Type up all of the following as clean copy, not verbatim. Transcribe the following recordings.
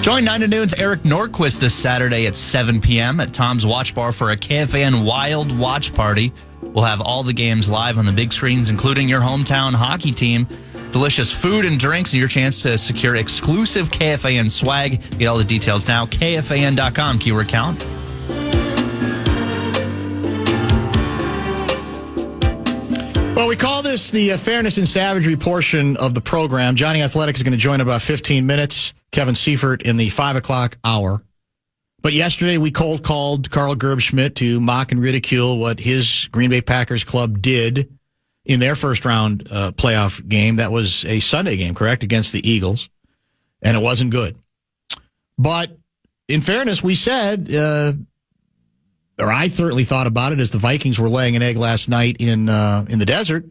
Join 9 to Noon's Eric Norquist this Saturday at 7 p.m. at Tom's Watch Bar for a KFAN Wild Watch Party. We'll have all the games live on the big screens, including your hometown hockey team. Delicious food and drinks and your chance to secure exclusive KFAN swag. Get all the details now. KFAN.com, keyword count. Well, we call this the Fairness and Savagery portion of the program. Johnny Athletic is going to join in about 15 minutes. Kevin Seifert in the 5 o'clock hour. But yesterday we cold called Carl Gerbschmidt to mock and ridicule what his Green Bay Packers club did in their first round playoff game. That was a Sunday game, correct, against the Eagles. And it wasn't good. But in fairness, we said, or I certainly thought about it as the Vikings were laying an egg last night in the desert,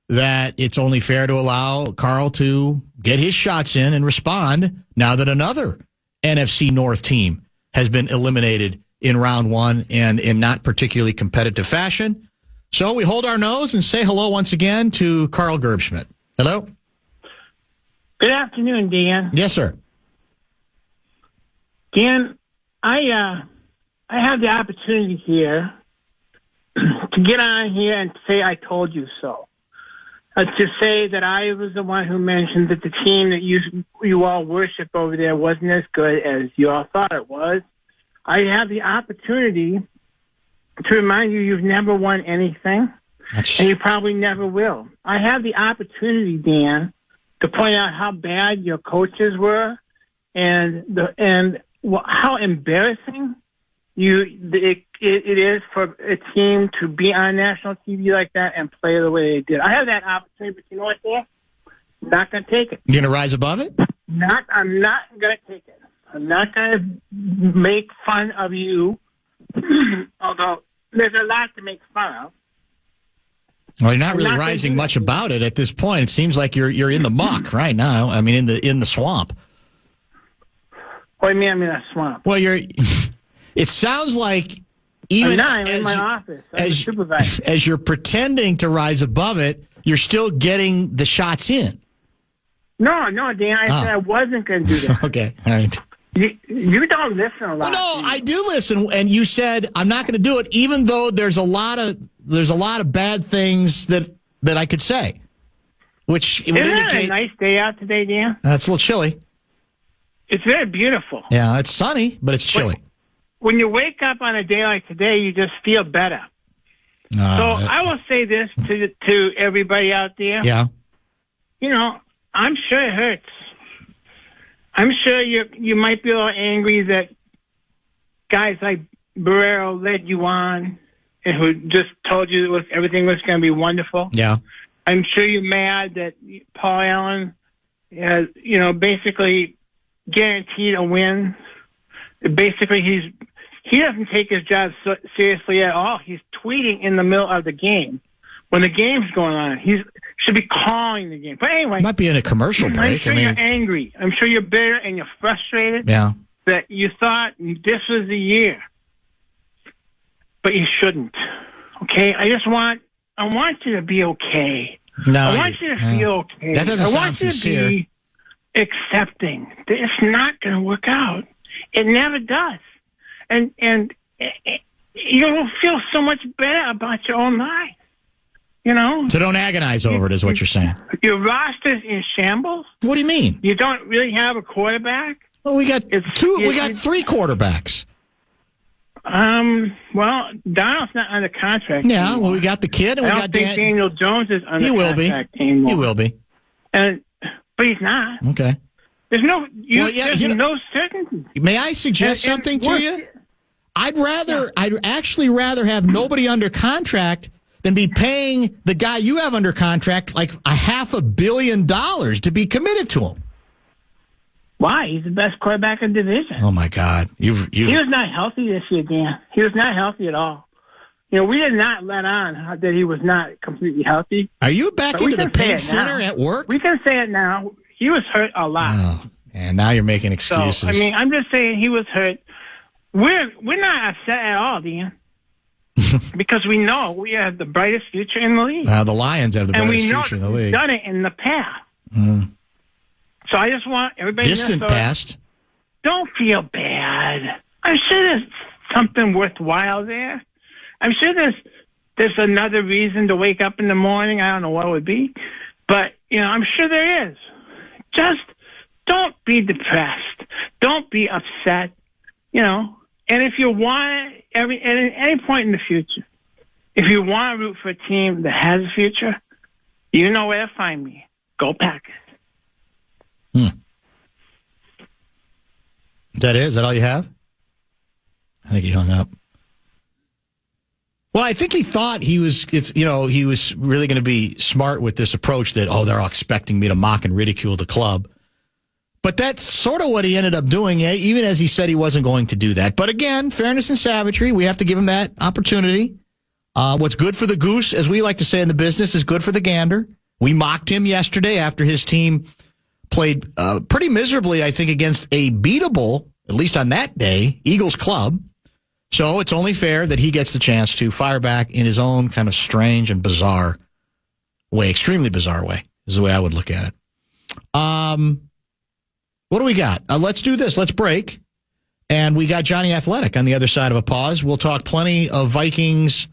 that it's only fair to allow Carl to get his shots in and respond now that another NFC North team has been eliminated in round one and in not particularly competitive fashion. So we hold our nose and say hello once again to Carl Gerbschmidt. Hello. Good afternoon, Dan. Yes, sir. Dan, I have the opportunity here to get on here and say I told you so. To say that I was the one who mentioned that the team that you all worship over there wasn't as good as you all thought it was. I have the opportunity to remind you you've never won anything, and you probably never will. I have the opportunity, Dan, to point out how bad your coaches were and how embarrassing it is for a team to be on national TV like that and play the way they did. I have that opportunity, but you know what, Dan? I'm not going to take it. You going to rise above it? I'm not going to take it. I'm not going to make fun of you, although there's a lot to make fun of. Well, you're not really rising much about it at this point. It seems like you're in the muck right now. I mean, in the swamp. What do you mean I'm in a swamp? Well, it sounds like even I'm in my office. I'm a supervisor. As you're pretending to rise above it, you're still getting the shots in. No, Dan. I said I wasn't going to do that. Okay, all right. You don't listen a lot. Well, no, I do listen, and you said I'm not going to do it, even though there's a lot of bad things that I could say, which would indicate. Isn't it a nice day out today, Dan? It's a little chilly. It's very beautiful. Yeah, it's sunny, but it's chilly. When you wake up on a day like today, you just feel better. I will say this to everybody out there. Yeah. You know, I'm sure it hurts. I'm sure you might be a little angry that guys like Barreiro led you on and who just told you everything was going to be wonderful. Yeah. I'm sure you're mad that Paul Allen has, basically guaranteed a win. Basically, he doesn't take his job seriously at all. He's tweeting in the middle of the game. When the game's going on, he should be calling the game. But anyway. Might be in a commercial break. I'm sure you're angry. I'm sure you're bitter and you're frustrated. Yeah. That you thought this was the year. But you shouldn't. Okay? I want you to be okay. No. I want you to feel okay. That doesn't sound I sincere. want you to be accepting that it's not going to work out. It never does. And you'll feel so much better about your own life. So don't agonize over it, is what you're saying. Your roster's in shambles. What do you mean? You don't really have a quarterback. Well, we got three quarterbacks. Well, Donald's not under contract. Yeah. anymore. Well, we got the kid, and I don't think Daniel Jones is under contract anymore. He will be. But he's not. Okay. There's no. There's no certainty. May I suggest something to you? I'd actually rather have nobody under contract than be paying the guy you have under contract like $500 million to be committed to him. Why? He's the best quarterback in the division. Oh my God! He was not healthy this year, Dan. He was not healthy at all. We did not let on that he was not completely healthy. Are you back into the paint thinner at work? We can say it now. He was hurt a lot. Oh, and now you're making excuses. So, I'm just saying he was hurt. We're not upset at all, Dan. Because we know we have the brightest future in the league. The Lions have the brightest future in the league. And we know we've done it in the past. So I just want everybody distant to know. Past. don't feel bad. I'm sure there's something worthwhile there. I'm sure there's another reason to wake up in the morning. I don't know what it would be, but I'm sure there is. Just don't be depressed. Don't be upset. And if you want, at any point in the future, if you want to root for a team that has a future, you know where to find me. Go Packers. Is that all you have? I think he hung up. Well, I think he thought he was really going to be smart with this approach that, they're all expecting me to mock and ridicule the club. But that's sort of what he ended up doing, even as he said he wasn't going to do that. But again, fairness and savagery, we have to give him that opportunity. What's good for the goose, as we like to say in the business, is good for the gander. We mocked him yesterday after his team played pretty miserably, I think, against a beatable, at least on that day, Eagles club. So it's only fair that he gets the chance to fire back in his own kind of strange and bizarre way, extremely bizarre way, is the way I would look at it. What do we got? Let's do this. Let's break. And we got Jonny Athletic on the other side of a pause. We'll talk plenty of Vikings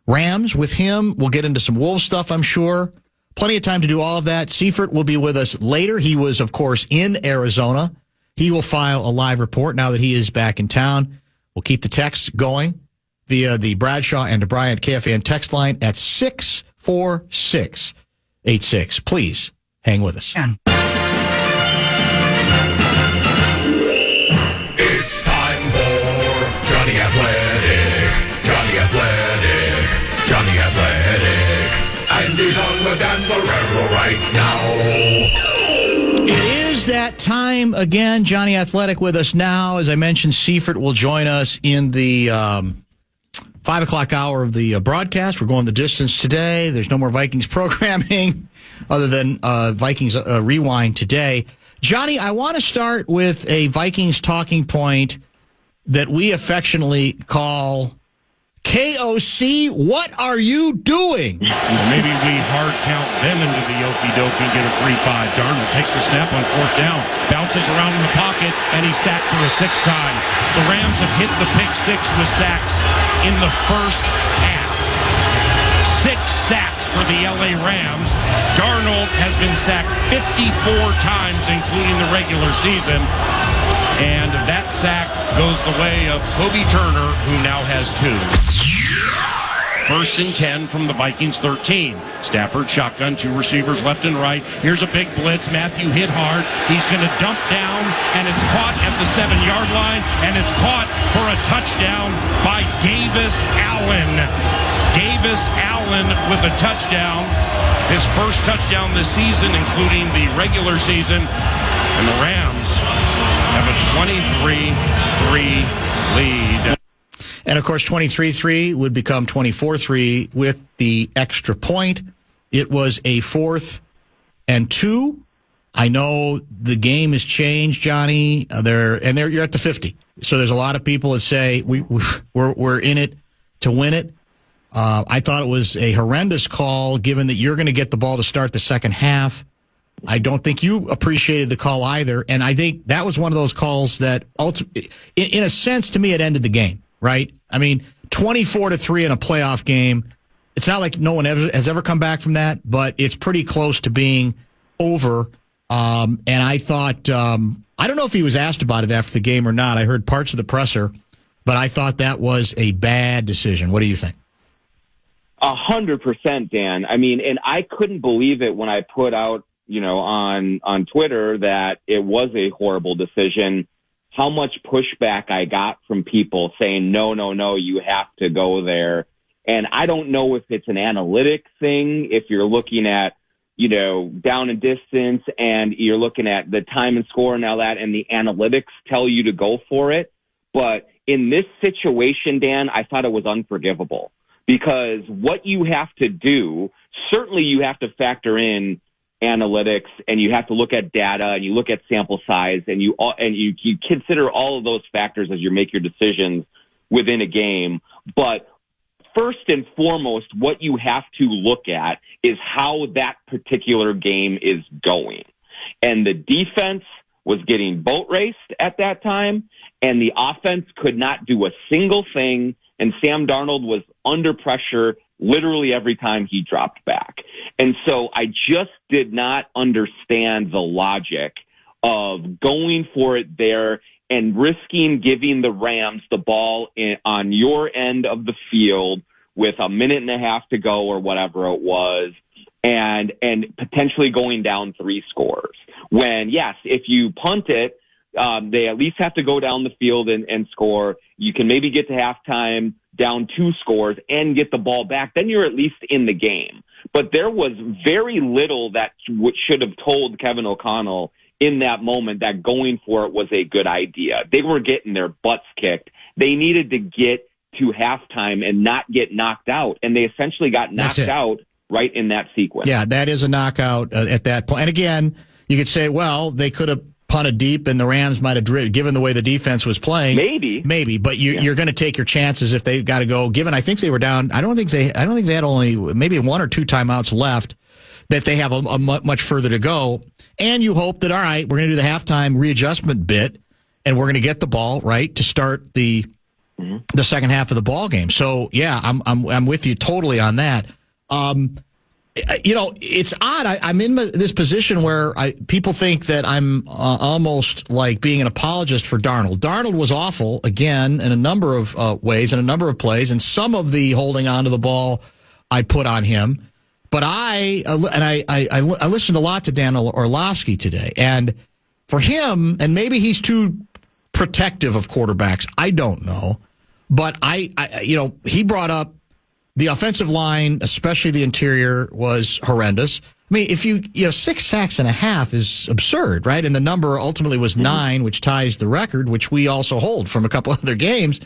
Rams with him. We'll get into some Wolves stuff, I'm sure. Plenty of time to do all of that. Seifert will be with us later. He was, of course, in Arizona. He will file a live report now that he is back in town. We'll keep the texts going via the Bradshaw and Bryant KFAN text line at 64686. Please hang with us. It's time for Jonny Athletic. Jonny Athletic. Jonny Athletic. And he's on with Dan Barreiro right now. It is that time again. Jonny Athletic with us now. As I mentioned, Seifert will join us in the 5 o'clock hour of the broadcast. We're going the distance today. There's no more Vikings programming other than Vikings Rewind today. Jonny, I want to start with a Vikings talking point that we affectionately call KOC, what are you doing? Maybe we hard count them into the okie doke and get a 3-5. Darnold takes the snap on 4th down, bounces around in the pocket, and he's sacked for a 6th time. The Rams have hit the pick 6 with sacks in the first half. 6 sacks for the LA Rams. Darnold has been sacked 54 times, including the regular season. And that sack goes the way of Kobe Turner, who now has 2. 1st and 10 from the Vikings 13. Stafford shotgun, 2 receivers left and right. Here's a big blitz. Matthew hit hard. He's going to dump down, and it's caught at the 7-yard line, and it's caught for a touchdown by Davis Allen. Davis Allen with a touchdown. His first touchdown this season, including the regular season. And the Rams have a 23-3 lead. And, of course, 23-3 would become 24-3 with the extra point. It was a 4th and 2. I know the game has changed, Jonny. You're at the 50. So there's a lot of people that say we're in it to win it. I thought it was a horrendous call, given that you're going to get the ball to start the second half. I don't think you appreciated the call either. And I think that was one of those calls that, in a sense, to me, it ended the game, right? I mean, 24-3 in a playoff game. It's not like no one has ever come back from that, but it's pretty close to being over. And I thought, I don't know if he was asked about it after the game or not. I heard parts of the presser, but I thought that was a bad decision. What do you think? 100%, Dan. I mean, and I couldn't believe it when I put out, on Twitter that it was a horrible decision. How much pushback I got from people saying, no, you have to go there. And I don't know if it's an analytic thing, if you're looking at, down and distance and you're looking at the time and score and all that, and the analytics tell you to go for it. But in this situation, Dan, I thought it was unforgivable because what you have to do, certainly you have to factor in analytics and you have to look at data and you look at sample size and you consider all of those factors as you make your decisions within a game. But first and foremost, what you have to look at is how that particular game is going. And the defense was getting boat raced at that time, and the offense could not do a single thing, and Sam Darnold was under pressure literally every time he dropped back. And so I just did not understand the logic of going for it there and risking giving the Rams the ball on your end of the field with a minute and a half to go or whatever it was, and potentially going down 3 scores. When, yes, if you punt it, they at least have to go down the field and score. You can maybe get to halftime down 2 scores and get the ball back. Then you're at least in the game. But there was very little that should have told Kevin O'Connell in that moment that going for it was a good idea. They were getting their butts kicked. They needed to get to halftime and not get knocked out. And they essentially got knocked out right in that sequence. Yeah, that is a knockout at that point. And again, you could say, well, they could have punted deep and the Rams might have driven, given the way the defense was playing. Maybe, but you're going to take your chances if they've got to go. Given, I think they were down. I don't think they had only maybe 1 or 2 timeouts left. That they have a much further to go, and you hope that all right, we're going to do the halftime readjustment bit, and we're going to get the ball right to start the second half of the ball game. So yeah, I'm with you totally on that. It's odd. I'm in this position where people think that I'm almost like being an apologist for Darnold. Darnold was awful, again, in a number of ways, in a number of plays, and some of the holding on to the ball I put on him. But I listened a lot to Dan Orlovsky today, and for him, and maybe he's too protective of quarterbacks, I don't know, but he brought up the offensive line, especially the interior, was horrendous. I mean, if 6 sacks and a half is absurd, right? And the number ultimately was 9, which ties the record, which we also hold from a couple other games.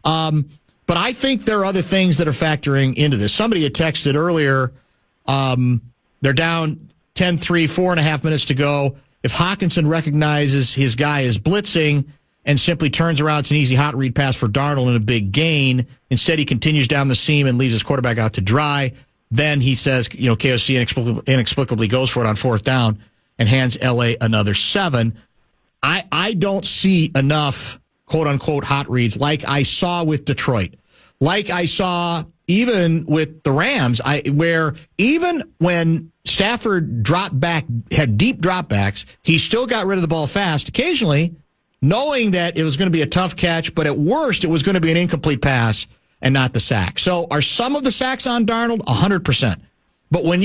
But I think there are other things that are factoring into this. Somebody had texted earlier. They're down 10-3, 4.5 minutes to go. If Hawkinson recognizes his guy is blitzing and simply turns around, it's an easy hot read pass for Darnold and a big gain. Instead, he continues down the seam and leaves his quarterback out to dry. Then he says, KOC inexplicably goes for it on 4th down and hands LA another 7. I don't see enough quote-unquote hot reads like I saw with Detroit, like I saw even with the Rams, where even when Stafford had deep dropbacks, he still got rid of the ball fast, occasionally knowing that it was going to be a tough catch, but at worst, it was going to be an incomplete pass and not the sack. So are some of the sacks on Darnold? 100%. But when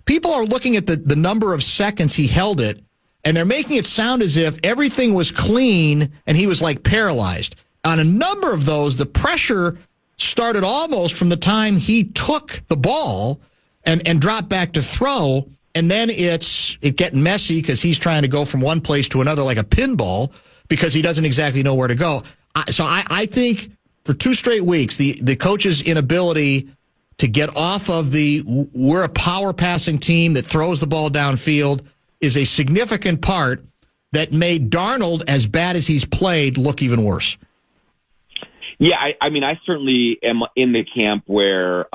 people are looking at the number of seconds he held it, and they're making it sound as if everything was clean and he was like paralyzed. On a number of those, the pressure started almost from the time he took the ball and dropped back to throw, and then it getting messy because he's trying to go from one place to another like a pinball because he doesn't exactly know where to go. So I think for 2 straight weeks, the coach's inability to get off of we're a power passing team that throws the ball downfield is a significant part that made Darnold, as bad as he's played, look even worse. Yeah, I mean, I certainly am in the camp where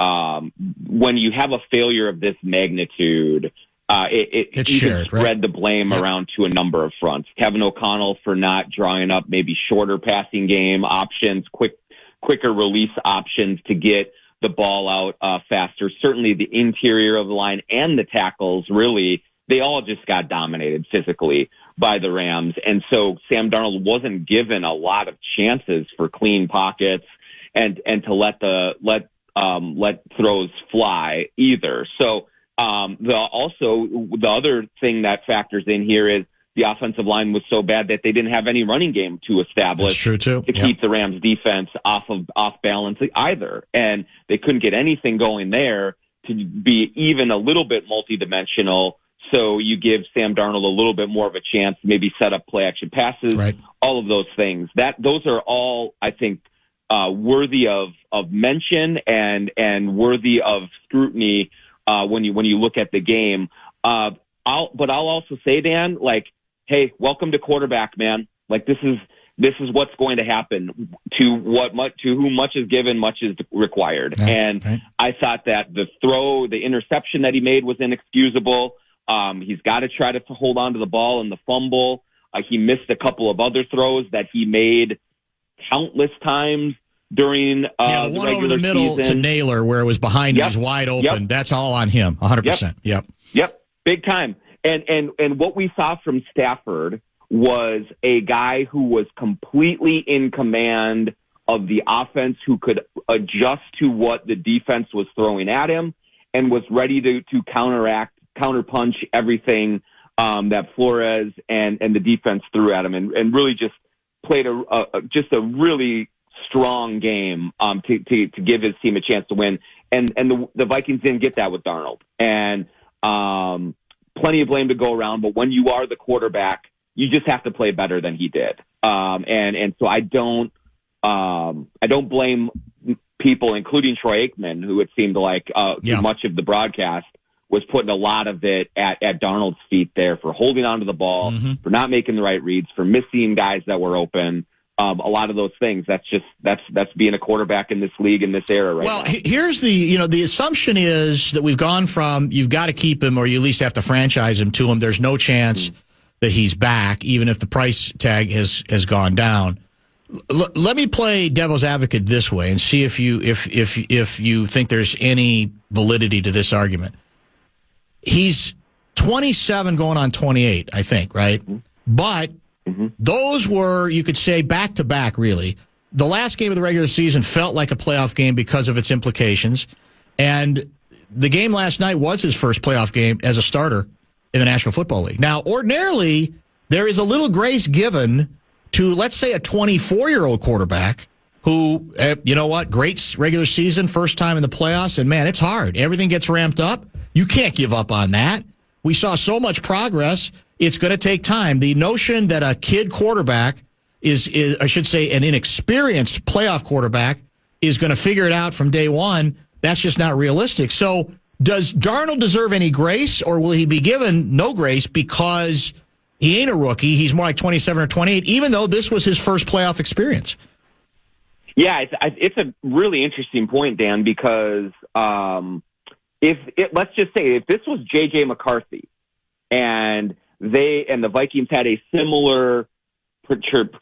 when you have a failure of this magnitude, you can spread the blame around to a number of fronts. Kevin O'Connell for not drawing up maybe shorter passing game options, quicker release options to get the ball out faster. Certainly the interior of the line and the tackles, really, they all just got dominated physically by the Rams. And so Sam Darnold wasn't given a lot of chances for clean pockets and to let throws fly either. So the other thing that factors in here is the offensive line was so bad that they didn't have any running game to establish to keep the Rams defense off balance either. And they couldn't get anything going there to be even a little bit multidimensional. So you give Sam Darnold a little bit more of a chance to maybe set up play action passes, all of those things. Those are all, I think, worthy of mention and worthy of scrutiny when you look at the game. I'll also say, Dan, hey, welcome to quarterback, man. This is what's going to happen. To whom much is given, much is required. I thought that the interception that he made was inexcusable. He's got to try to hold on to the ball and the fumble. He missed a couple of other throws that he made countless times during the the one regular over the middle season. to Naylor where it was behind him, he's wide open. That's all on him, 100%. Yep, big time. And what we saw from Stafford was a guy who was completely in command of the offense, who could adjust to what the defense was throwing at him and was ready to counterpunch everything that Flores and the defense threw at him, and really just played a really strong game to give his team a chance to win. And the Vikings didn't get that with Darnold. And plenty of blame to go around, but when you are the quarterback, you just have to play better than he did. And so I don't blame people, including Troy Aikman, who it seemed like much of the broadcast was putting a lot of it at Darnold's feet there for holding onto the ball, for not making the right reads, for missing guys that were open. A lot of those things. That's being a quarterback in this league in this era right now. Well, here's the assumption is that we've gone from you've got to keep him or you at least have to franchise him to him. There's no chance that he's back, even if the price tag has gone down. Let me play devil's advocate this way and see if you think there's any validity to this argument. He's 27 going on 28, I think, right? But those were, you could say, back-to-back, really. The last game of the regular season felt like a playoff game because of its implications. And the game last night was his first playoff game as a starter in the National Football League. Now, ordinarily, there is a little grace given to, let's say, a 24-year-old quarterback who, you know what, great regular season, first time in the playoffs, and, man, it's hard. Everything gets ramped up. You can't give up on that. We saw so much progress. It's going to take time. The notion that a kid quarterback is I should say, an inexperienced playoff quarterback is going to figure it out from day one, that's just not realistic. So does Darnold deserve any grace, or will he be given no grace because he ain't a rookie? He's more like 27 or 28, even though this was his first playoff experience. Yeah, it's a really interesting point, Dan, because let's just say if this was J.J. McCarthy and the Vikings had a similar projection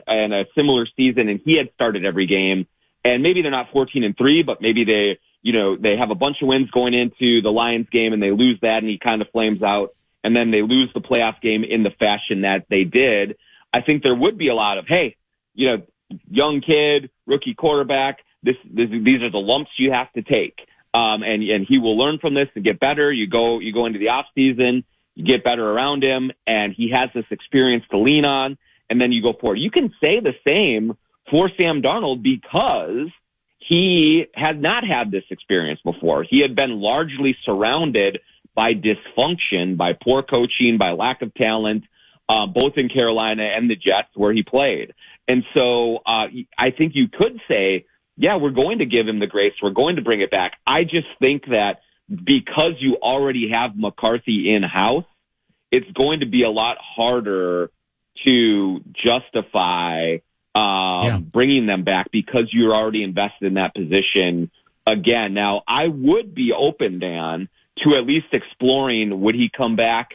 and a similar season, and he had started every game, and maybe they're not 14-3, but maybe they have a bunch of wins going into the Lions game and they lose that and he kind of flames out, and then they lose the playoff game in the fashion that they did. I think there would be a lot of, hey, young kid, rookie quarterback, these are the lumps you have to take. And he will learn from this and get better. You go into the off season, you get better around him, and he has this experience to lean on, and then you go forward. You can say the same for Sam Darnold because he had not had this experience before. He had been largely surrounded by dysfunction, by poor coaching, by lack of talent, both in Carolina and the Jets where he played. And so I think you could say, yeah, we're going to give him the grace. We're going to bring it back. I just think that because you already have McCarthy in-house, it's going to be a lot harder to justify bringing them back because you're already invested in that position again. Now, I would be open, Dan, to at least exploring, would he come back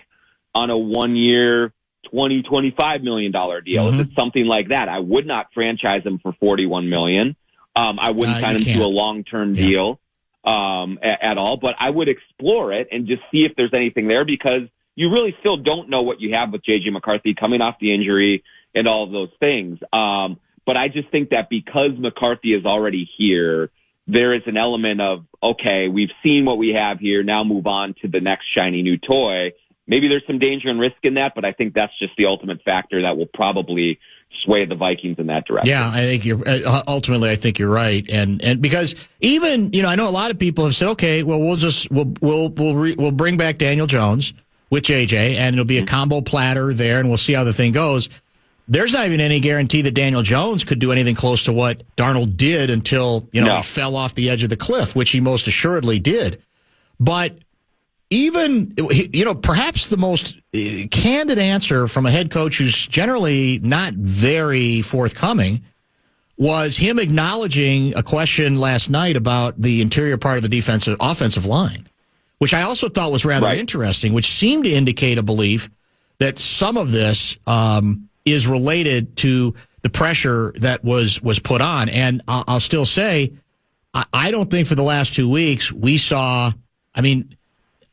on a 1-year, $20-25 million deal? Is it something like that? I would not franchise him for $41 million. I wouldn't sign him to a long-term deal at all, but I would explore it and just see if there's anything there because you really still don't know what you have with J.J. McCarthy coming off the injury and all of those things. But I just think that because McCarthy is already here, there is an element of, okay, we've seen what we have here, now move on to the next shiny new toy. Maybe there's some danger and risk in that, but I think that's just the ultimate factor that will probably sway the Vikings in that direction. Yeah, I think ultimately I think you're right, and because even I know a lot of people have said, okay, well we'll bring back Daniel Jones with JJ, and it'll be a combo platter there, and we'll see how the thing goes. There's not even any guarantee that Daniel Jones could do anything close to what Darnold did until he fell off the edge of the cliff, which he most assuredly did. But even, perhaps the most candid answer from a head coach who's generally not very forthcoming was him acknowledging a question last night about the interior part of the offensive line, which I also thought was rather interesting, which seemed to indicate a belief that some of this is related to the pressure that was put on. And I'll still say, I don't think for the last 2 weeks we saw, I mean,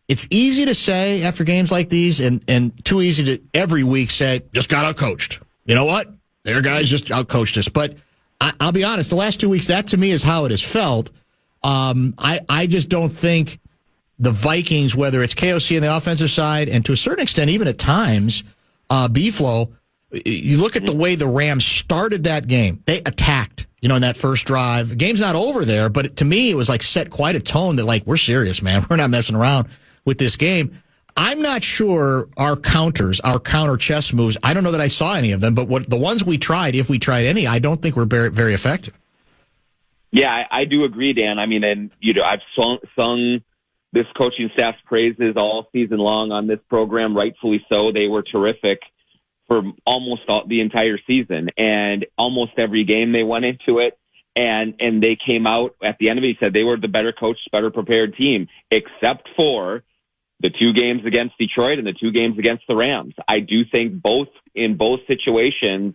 it's easy to say after games like these and too easy to every week say, just got outcoached. You know what? Their guys just outcoached us. But I'll be honest, the last 2 weeks, that to me is how it has felt. I just don't think the Vikings, whether it's KOC on the offensive side and to a certain extent, even at times, B-Flow, you look at the way the Rams started that game. They attacked, in that first drive. The game's not over there, but to me, it was like set quite a tone that, like, we're serious, man. We're not messing around with this game. I'm not sure our counter chess moves, I don't know that I saw any of them, but the ones we tried, if we tried any, I don't think were very, very effective. Yeah, I do agree, Dan. I mean, and, I've sung this coaching staff's praises all season long on this program, rightfully so. They were terrific for almost the entire season, and almost every game they went into it, and they came out at the end of it. He said they were the better coached, better prepared team, except for the 2 games against Detroit and the 2 games against the Rams. I do think in both situations,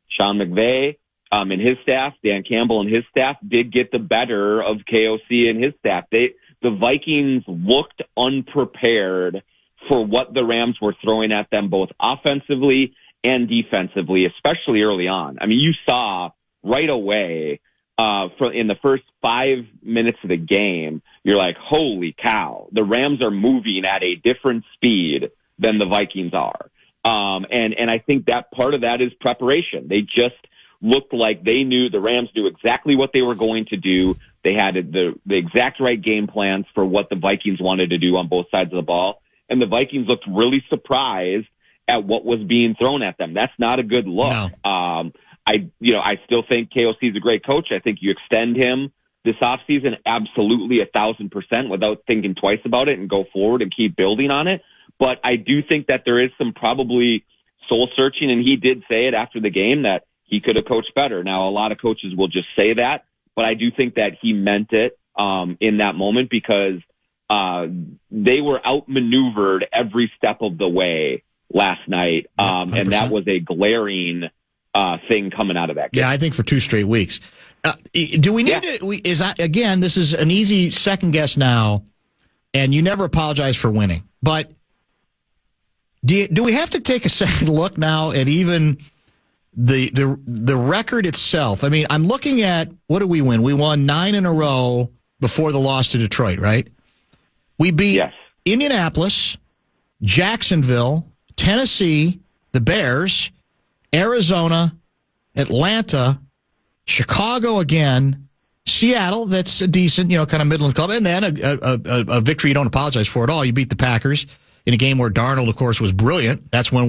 Sean McVay and his staff, Dan Campbell and his staff, did get the better of KOC and his staff. The Vikings looked unprepared for what the Rams were throwing at them, both offensively and defensively, especially early on. I mean, you saw right away in the first 5 minutes of the game, you're like, holy cow, the Rams are moving at a different speed than the Vikings are. And I think that part of that is preparation. They just looked like the Rams knew exactly what they were going to do. They had the exact right game plans for what the Vikings wanted to do on both sides of the ball. And the Vikings looked really surprised at what was being thrown at them. That's not a good look. No. I still think KOC is a great coach. I think you extend him this offseason absolutely 1,000% without thinking twice about it and go forward and keep building on it. But I do think that there is some probably soul searching, and he did say it after the game that he could have coached better. Now, a lot of coaches will just say that, but I do think that he meant it in that moment because they were outmaneuvered every step of the way last night, and that was a glaring thing coming out of that game. Yeah, I think for 2 straight weeks. Do we need to? Again, this is an easy second guess now, and you never apologize for winning. But do we have to take a second look now at even the record itself? I mean, I'm looking at what did we win? We won 9 in a row before the loss to Detroit, right? We beat Indianapolis, Jacksonville, Tennessee, the Bears, Arizona, Atlanta, Chicago again, Seattle, that's a decent, kind of Midland club, and then a victory you don't apologize for at all. You beat the Packers in a game where Darnold, of course, was brilliant. That's when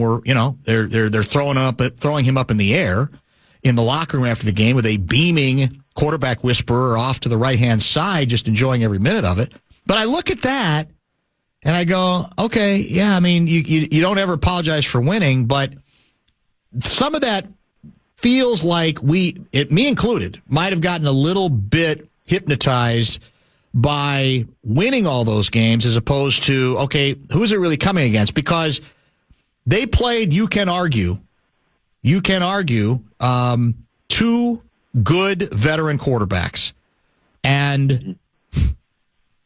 they're throwing him up in the air in the locker room after the game with a beaming quarterback whisperer off to the right-hand side, just enjoying every minute of it. But I look at that and I go, okay, yeah, I mean, you don't ever apologize for winning, but some of that feels like me included, might have gotten a little bit hypnotized by winning all those games as opposed to, okay, who's it really coming against? Because they played, you can argue, 2 good veteran quarterbacks. And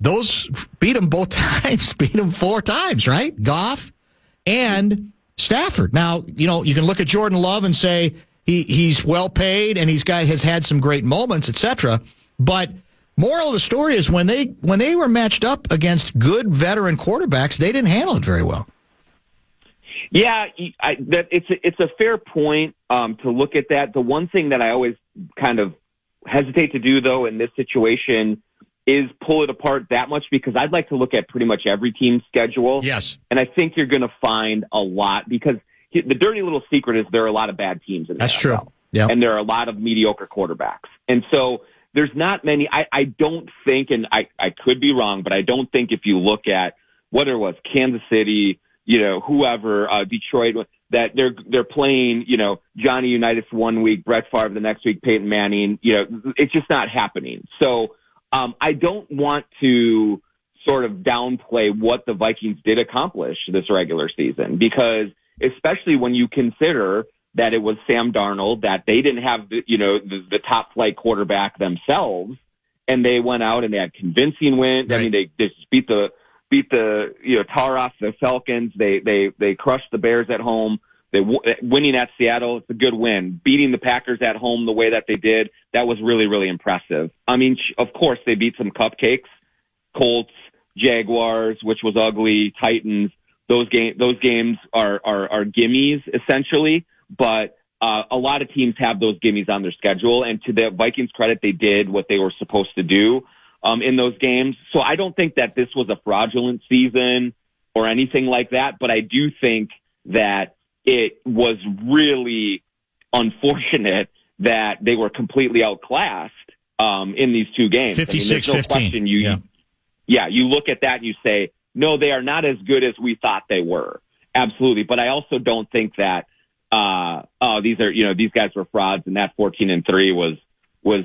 those beat them both times, beat them 4 times, right? Goff and Stafford. Now, you can look at Jordan Love and say he's well paid and has had some great moments, etc. But moral of the story is when they were matched up against good veteran quarterbacks, they didn't handle it very well. Yeah, it's a fair point to look at that. The one thing that I always kind of hesitate to do, though, in this situation is pull it apart that much because I'd like to look at pretty much every team's schedule. Yes. And I think you're going to find a lot because the dirty little secret is there are a lot of bad teams in the That's NFL. True. Yeah. And there are a lot of mediocre quarterbacks. And so there's not many. I don't think, and I could be wrong, but I don't think if you look at whether it was Kansas City, whoever, Detroit, that they're playing, Johnny Unitas for 1 week, Brett Favre the next week, Peyton Manning, it's just not happening. So I don't want to sort of downplay what the Vikings did accomplish this regular season because especially when you consider that it was Sam Darnold, that they didn't have the top flight quarterback themselves, and they went out and they had convincing wins. Right. I mean, they just beat the tar off the Falcons. They crushed the Bears at home. Winning at Seattle, it's a good win. Beating the Packers at home the way that they did, that was really, really impressive. I mean, of course, they beat some cupcakes, Colts, Jaguars, which was ugly, Titans. Those games are gimmies essentially, but a lot of teams have those gimmies on their schedule. And to the Vikings' credit, they did what they were supposed to do in those games. So I don't think that this was a fraudulent season or anything like that, but I do think that it was really unfortunate that they were completely outclassed in these two games. 56-15. You look at that and you say, no, they are not as good as we thought they were. Absolutely. But I also don't think that, these guys were frauds and that 14-3 was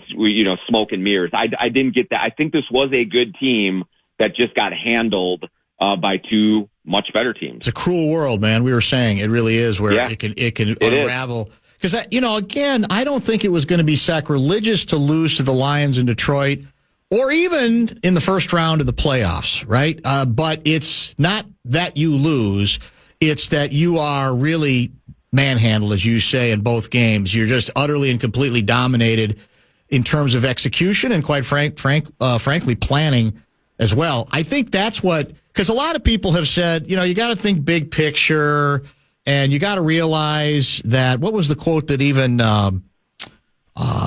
smoke and mirrors. I didn't get that. I think this was a good team that just got handled by two much better teams. It's a cruel world, man. We were saying it really is, where it can unravel. Because, again, I don't think it was going to be sacrilegious to lose to the Lions in Detroit or even in the first round of the playoffs, right? But it's not that you lose. It's that you are really manhandled, as you say, in both games. You're just utterly and completely dominated in terms of execution and, quite frankly, planning as well. I think that's what, because a lot of people have said, you got to think big picture, and you got to realize that, what was the quote that even the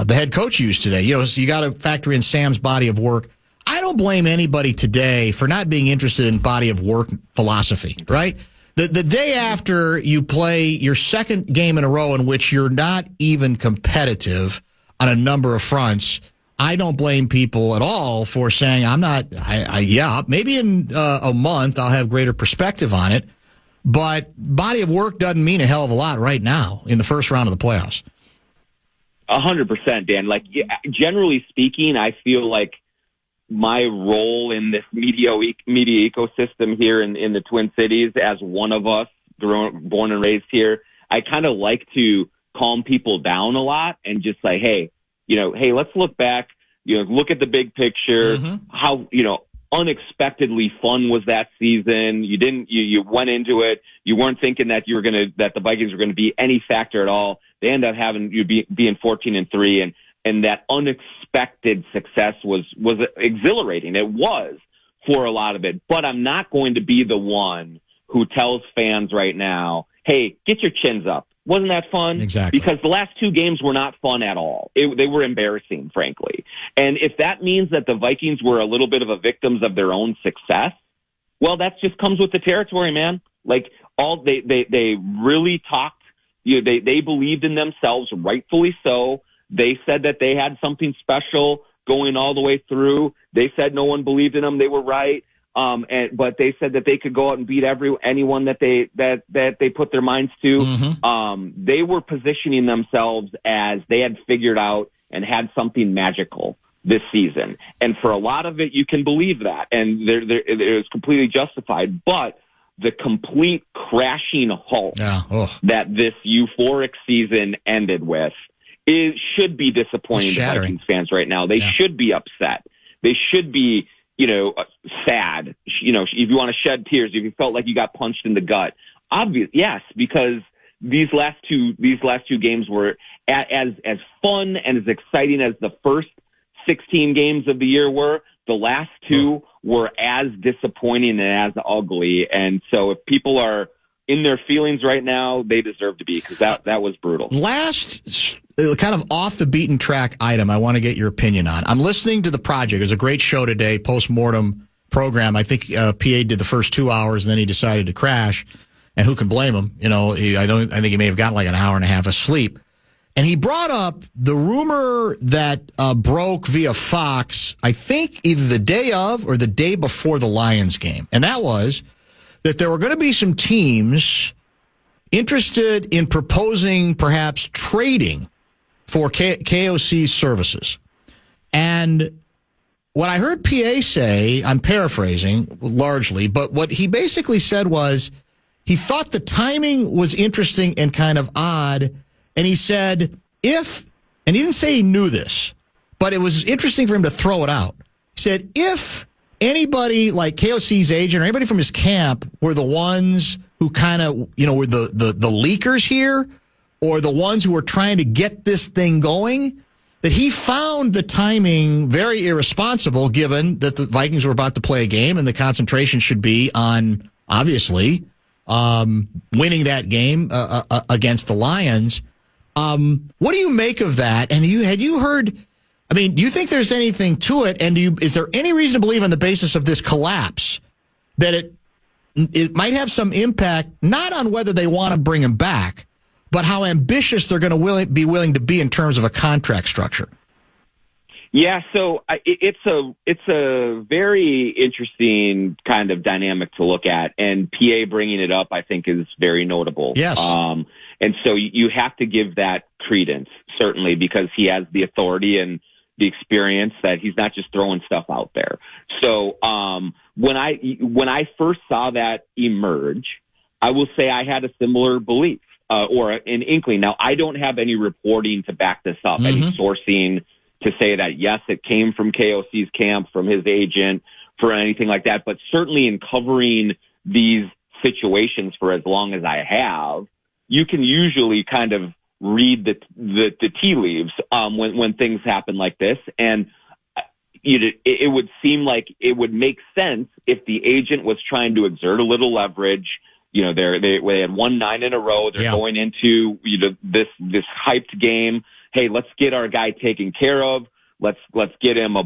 head coach used today? You got to factor in Sam's body of work. I don't blame anybody today for not being interested in body of work philosophy, right? The day after you play your second game in a row in which you're not even competitive on a number of fronts, I don't blame people at all for saying, maybe in a month I'll have greater perspective on it, but body of work doesn't mean a hell of a lot right now in the first round of the playoffs. 100%, Dan. Generally speaking, I feel like my role in this media ecosystem here in the Twin Cities, as one of us, born and raised here, I kind of like to calm people down a lot and just say, hey, let's look back, look at the big picture, how, unexpectedly fun was that season. You went into it, you weren't thinking that that the Vikings were going to be any factor at all. They end up being 14-3, and that unexpected success was exhilarating. It was for a lot of it, but I'm not going to be the one who tells fans right now, hey, get your chins up. Wasn't that fun? Exactly. Because the last two games were not fun at all. They were embarrassing, frankly. And if that means that the Vikings were a little bit of a victims of their own success, well, that just comes with the territory, man. They really talked. They believed in themselves, rightfully so. They said that they had something special going all the way through. They said no one believed in them. They were right. But they said that they could go out and beat anyone that they put their minds to. Mm-hmm. They were positioning themselves as they had figured out and had something magical this season. And for a lot of it, you can believe that, and it was completely justified. But the complete crashing halt that this euphoric season ended with should be disappointing to Vikings fans right now. They should be upset. They should be, sad. If you want to shed tears, if you felt like you got punched in the gut, yes, because these last two games were as fun and as exciting as the first 16 games of the year were. The last two were as disappointing and as ugly. And so if people are in their feelings right now, they deserve to be, because that was brutal. Last kind of off the beaten track item I want to get your opinion on. I'm listening to The Project. It was a great show today, post-mortem program. I think PA did the first 2 hours, and then he decided to crash. And who can blame him? I think he may have gotten like an hour and a half of sleep. And he brought up the rumor that broke via Fox, I think either the day of or the day before the Lions game. And that was that there were going to be some teams interested in proposing perhaps trading for KOC's services. And what I heard PA say, I'm paraphrasing largely, but what he basically said was, he thought the timing was interesting and kind of odd. And he said, and he didn't say he knew this, but it was interesting for him to throw it out. He said, if anybody like KOC's agent or anybody from his camp were the ones who kind of, were the leakers here, or the ones who were trying to get this thing going, that he found the timing very irresponsible, given that the Vikings were about to play a game and the concentration should be on, obviously, winning that game against the Lions. What do you make of that? And had you heard, do you think there's anything to it? And is there any reason to believe on the basis of this collapse that it might have some impact, not on whether they want to bring him back, but how ambitious they're going to be willing to be in terms of a contract structure? Yeah, so it's a very interesting kind of dynamic to look at, and PA bringing it up, I think, is very notable. Yes. And so you have to give that credence, certainly, because he has the authority and the experience that he's not just throwing stuff out there. So when I first saw that emerge, I will say I had a similar belief or an inkling. Now, I don't have any reporting to back this up, any sourcing to say that, yes, it came from KOC's camp, from his agent, for anything like that. But certainly in covering these situations for as long as I have, you can usually kind of read the tea leaves when things happen like this. And it would seem like it would make sense if the agent was trying to exert a little leverage. They had won 9 in a row. They're going into this hyped game. Hey, let's get our guy taken care of. Let's get him a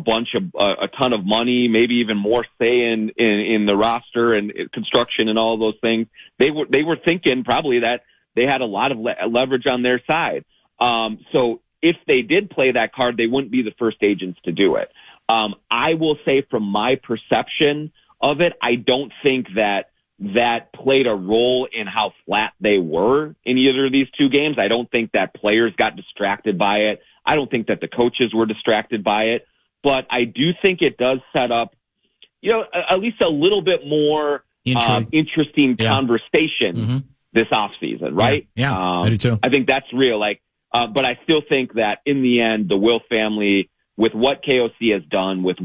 ton of money, maybe even more say in the roster and construction and all those things. They were thinking probably that they had a lot of leverage on their side. So if they did play that card, they wouldn't be the first agents to do it. I will say from my perception of it, I don't think that played a role in how flat they were in either of these two games. I don't think that players got distracted by it. I don't think that the coaches were distracted by it. But I do think it does set up, at least a little bit more interesting conversation this offseason, right? Yeah, I do too. I think that's real. But I still think that in the end, the Will family, with what KOC has done, with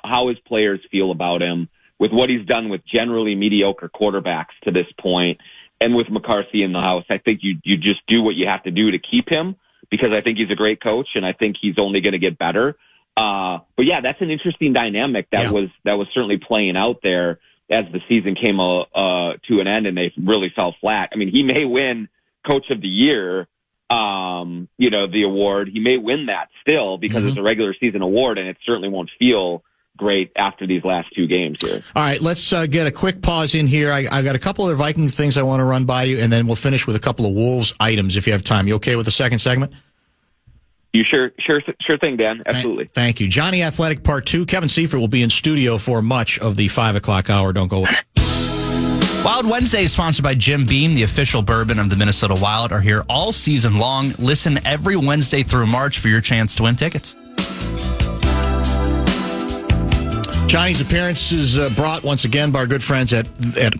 how his players feel about him, with what he's done with generally mediocre quarterbacks to this point, and with McCarthy in the house, I think you just do what you have to do to keep him, because I think he's a great coach, and I think he's only going to get better. But yeah, that's an interesting dynamic that was certainly playing out there as the season came to an end and they really fell flat. I mean, he may win Coach of the Year, the award. He may win that still because it's a regular season award, and it certainly won't feel great after these last two games here. All right, let's get a quick pause in here. I got a couple other Vikings things I want to run by you, and then we'll finish with a couple of Wolves items if you have time. You okay with the second segment? You sure thing, Dan. Absolutely. Thank you. Jonny Athletic Part 2. Kevin Seifert will be in studio for much of the 5 o'clock hour. Don't go away. Wild Wednesday is sponsored by Jim Beam, the official bourbon of the Minnesota Wild, are here all season long. Listen every Wednesday through March for your chance to win tickets. Johnny's appearance is brought once again by our good friends at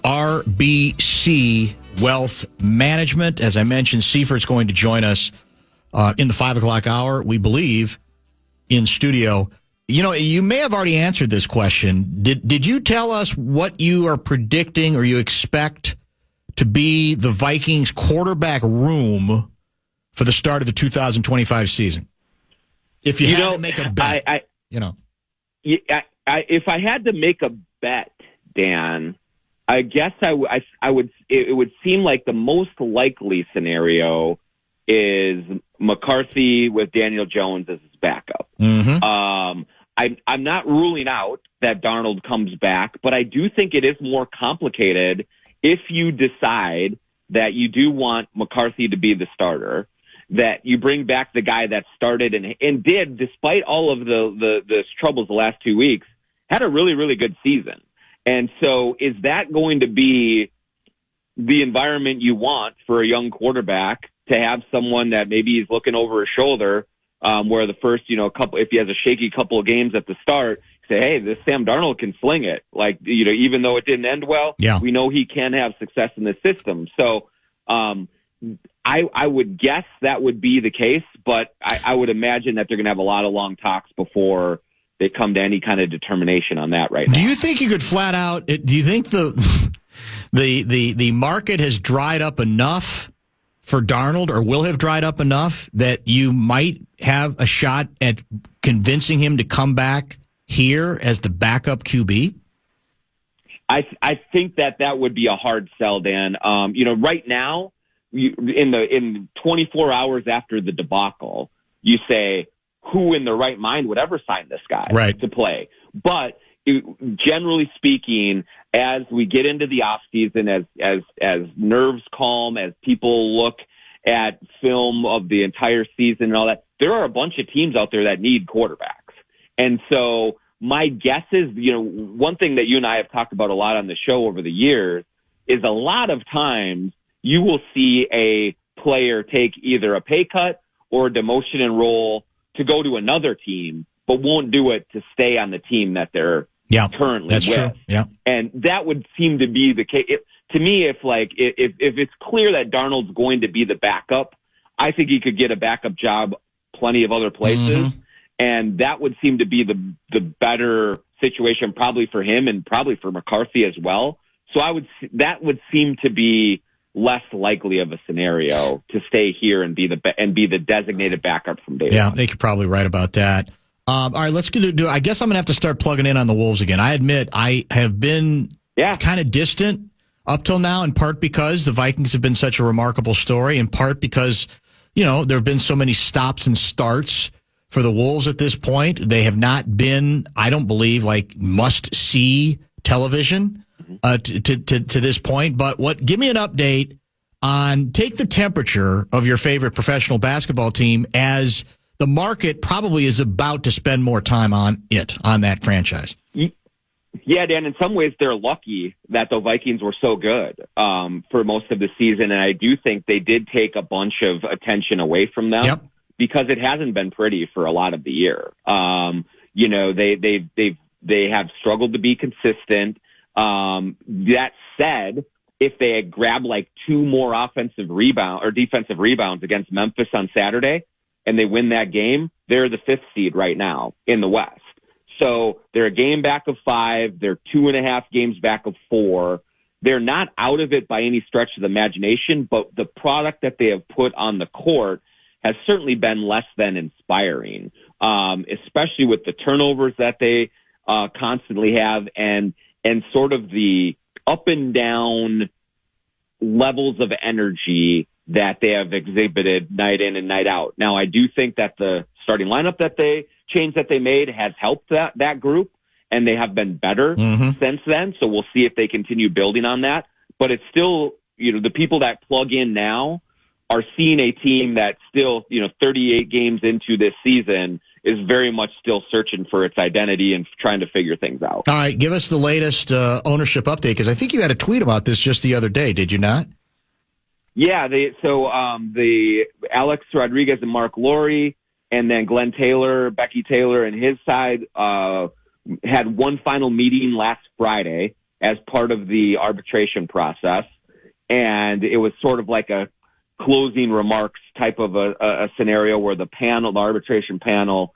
RBC Wealth Management. As I mentioned, Seifert's going to join us in the 5 o'clock hour, we believe, in studio. You may have already answered this question. Did you tell us what you are predicting or you expect to be the Vikings quarterback room for the start of the 2025 season? If you had to make a bet, if I had to make a bet, Dan, I guess I would. It would seem like the most likely scenario is McCarthy with Daniel Jones as his backup. I'm not ruling out that Darnold comes back, but I do think it is more complicated if you decide that you do want McCarthy to be the starter, that you bring back the guy that started and did, despite all of the troubles the last 2 weeks, had a really, really good season. And so is that going to be the environment you want for a young quarterback, to have someone that maybe he's looking over his shoulder, where the first, couple, if he has a shaky couple of games at the start, say, hey, this Sam Darnold can sling it. Like, even though it didn't end well, we know he can have success in the system. So I would guess that would be the case, but I would imagine that they're going to have a lot of long talks before they come to any kind of determination on that right now. Do you think you could flat out, do you think the market has dried up enough for Darnold, or will have dried up enough that you might have a shot at convincing him to come back here as the backup QB? I think that would be a hard sell, Dan. Right now, in 24 hours after the debacle, you say, who in their right mind would ever sign this guy to play? But generally speaking, as we get into the off season, as nerves calm, as people look at film of the entire season and all that, there are a bunch of teams out there that need quarterbacks. And so my guess is, one thing that you and I have talked about a lot on the show over the years is a lot of times you will see a player take either a pay cut or a demotion and roll to go to another team, but won't do it to stay on the team that they're currently with. True. Yeah. And that would seem to be the case. To me, if it's clear that Darnold's going to be the backup, I think he could get a backup job plenty of other places. Mm-hmm. And that would seem to be the better situation probably for him and probably for McCarthy as well. So that would seem to be less likely of a scenario to stay here and be the designated backup from day one. Yeah, they could probably write about that. All right, let's do. I guess I'm going to have to start plugging in on the Wolves again. I admit I have been kind of distant up till now, in part because the Vikings have been such a remarkable story, in part because, there have been so many stops and starts for the Wolves at this point. They have not been, I don't believe, like must-see television to this point. But give me an update on, take the temperature of your favorite professional basketball team as the market probably is about to spend more time on that franchise. Yeah, Dan, in some ways they're lucky that the Vikings were so good for most of the season. And I do think they did take a bunch of attention away from them because it hasn't been pretty for a lot of the year. They have struggled to be consistent. That said, if they had grabbed like 2 more offensive rebound or defensive rebounds against Memphis on Saturday and they win that game, they're the 5th seed right now in the West. So they're a game back of 5. They're 2.5 games back of 4. They're not out of it by any stretch of the imagination, but the product that they have put on the court has certainly been less than inspiring, especially with the turnovers that they constantly have and sort of the up and down levels of energy that they have exhibited night in and night out. Now, I do think that the starting lineup change that they made has helped that group, and they have been better since then. So we'll see if they continue building on that. But it's still, the people that plug in now are seeing a team that still, 38 games into this season is very much still searching for its identity and trying to figure things out. All right, give us the latest ownership update, because I think you had a tweet about this just the other day, did you not? Yeah, the Alex Rodriguez and Mark Laurie, and then Glenn Taylor, Becky Taylor, and his side had one final meeting last Friday as part of the arbitration process, and it was sort of like a closing remarks type of a scenario where the arbitration panel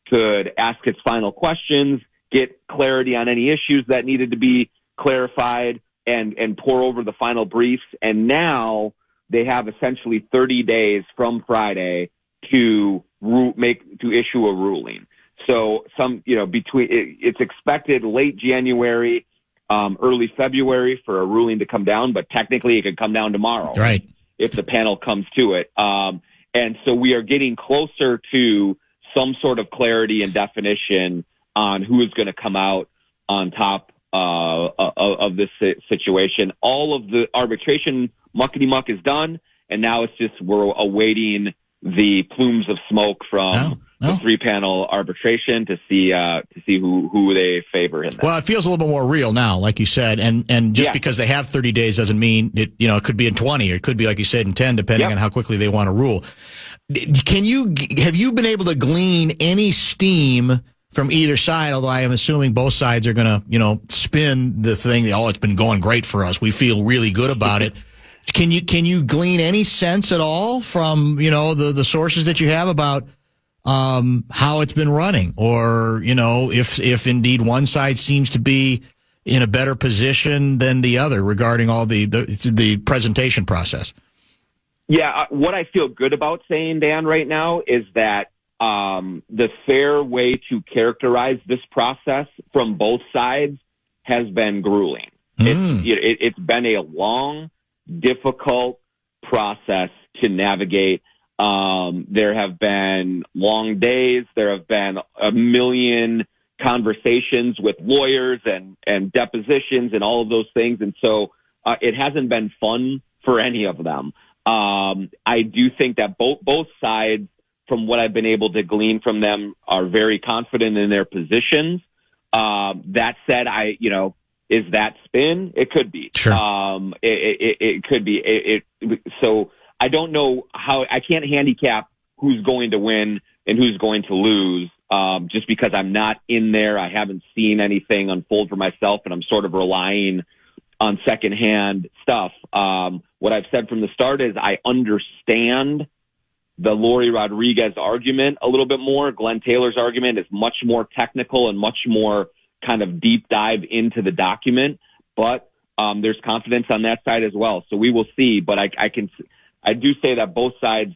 could ask its final questions, get clarity on any issues that needed to be clarified, and pour over the final briefs. And now they have essentially 30 days from Friday to issue a ruling. So it's expected late January, early February for a ruling to come down, but technically it could come down tomorrow. Right. If the panel comes to it. And so we are getting closer to some sort of clarity and definition on who is going to come out on top of this situation. All of the arbitration muckety-muck is done, and now it's just we're awaiting the plumes of smoke from the 3-panel arbitration to see who they favor in that. Well, it feels a little bit more real now, like you said, and just because they have 30 days doesn't mean it. It could be in 20, or it could be, like you said, in 10, depending on how quickly they want to rule. Have you been able to glean any steam from either side, although I am assuming both sides are going to, spin the thing. Oh, it's been going great for us. We feel really good about it. Can you glean any sense at all from, the sources that you have about how it's been running, or, if indeed one side seems to be in a better position than the other regarding all the presentation process? Yeah, what I feel good about saying, Dan, right now is that the fair way to characterize this process from both sides has been grueling. It's been a long, difficult process to navigate. There have been long days. There have been a million conversations with lawyers and depositions and all of those things. And so it hasn't been fun for any of them. I do think that both sides, from what I've been able to glean from them, are very confident in their positions. That said, is that spin? It could be. Sure. It could be. So I don't know I can't handicap who's going to win and who's going to lose, just because I'm not in there. I haven't seen anything unfold for myself, and I'm sort of relying on secondhand stuff. What I've said from the start is I understand the Lori Rodriguez argument a little bit more. Glenn Taylor's argument is much more technical and much more kind of deep dive into the document, but there's confidence on that side as well. So we will see, but I do say that both sides,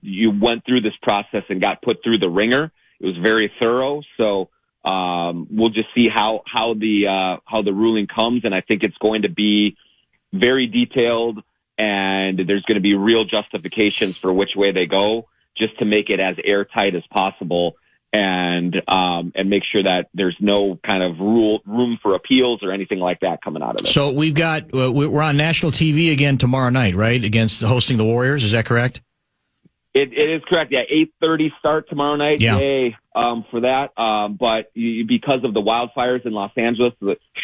you went through this process and got put through the ringer. It was very thorough. So we'll just see how the ruling comes, and I think it's going to be very detailed, and there's going to be real justifications for which way they go, just to make it as airtight as possible, and make sure that there's no kind of room for appeals or anything like that coming out of it. So we're on national TV again tomorrow night, right? Against hosting the Warriors. Is that correct? It is correct. Yeah. 8:30 start tomorrow night. Yeah. Yay, for that. But because of the wildfires in Los Angeles,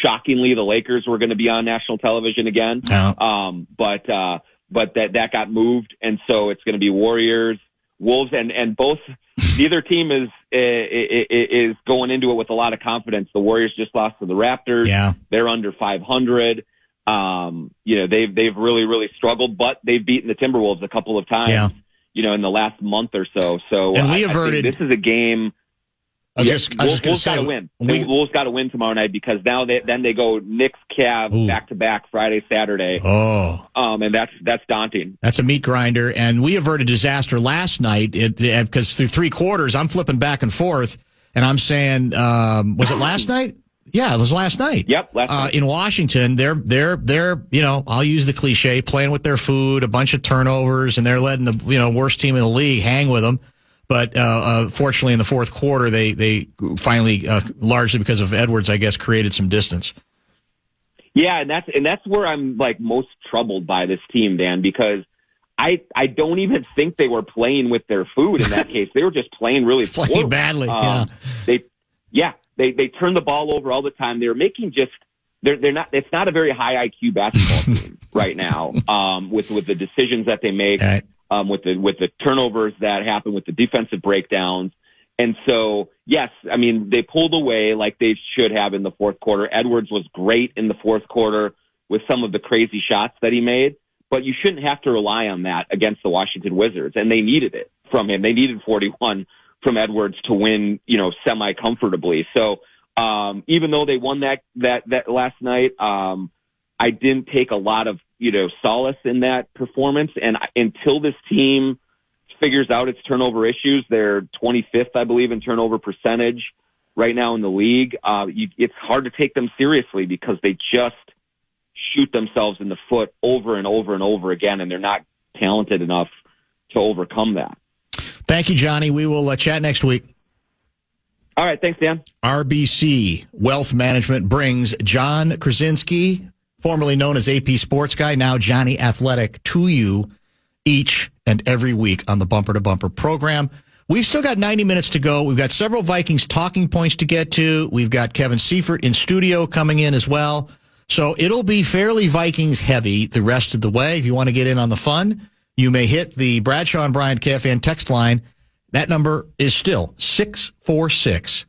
shockingly, the Lakers were going to be on national television again. Oh. But that got moved. And so it's going to be Warriors, Wolves, and both, neither team is going into it with a lot of confidence. The Warriors just lost to the Raptors. Yeah. They're under 500. They've really, really struggled, but they've beaten the Timberwolves a couple of times. Yeah. In the last month or so. So and we I think this is a game. Wolves got to win. Wolves got to win tomorrow night, because now they go Knicks, Cavs back to back Friday, Saturday. Oh, and that's daunting. That's a meat grinder. And we averted disaster last night because through three quarters I'm flipping back and forth, and I'm saying, was it last night? Yeah, it was last night. Yep, last night. In Washington, they're I'll use the cliche, playing with their food, a bunch of turnovers, and they're letting the worst team in the league hang with them. But fortunately, in the fourth quarter, they finally, largely because of Edwards, I guess, created some distance. Yeah, and that's where I'm most troubled by this team, Dan, because I don't even think they were playing with their food in that case. They were just playing really playing badly. They turn the ball over all the time. They're making they're not. It's not a very high IQ basketball team right now. With the decisions that they make, right. With the turnovers that happen, with the defensive breakdowns, and so yes, I mean they pulled away like they should have in the fourth quarter. Edwards was great in the fourth quarter with some of the crazy shots that he made, but you shouldn't have to rely on that against the Washington Wizards, and they needed it from him. They needed 41. From Edwards to win, semi-comfortably. So even though they won that last night, I didn't take a lot of solace in that performance. And until this team figures out its turnover issues, they're 25th, I believe, in turnover percentage right now in the league. It's hard to take them seriously because they just shoot themselves in the foot over and over and over again, and they're not talented enough to overcome that. Thank you, Johnny. We will chat next week. All right. Thanks, Dan. RBC Wealth Management brings John Krasinski, formerly known as AP Sports Guy, now Johnny Athletic, to you each and every week on the Bumper to Bumper program. We've still got 90 minutes to go. We've got several Vikings talking points to get to. We've got Kevin Seifert in studio coming in as well. So it'll be fairly Vikings heavy the rest of the way. If you want to get in on the fun, you may hit the Bradshaw and Bryant KFAN text line. That number is still 64686.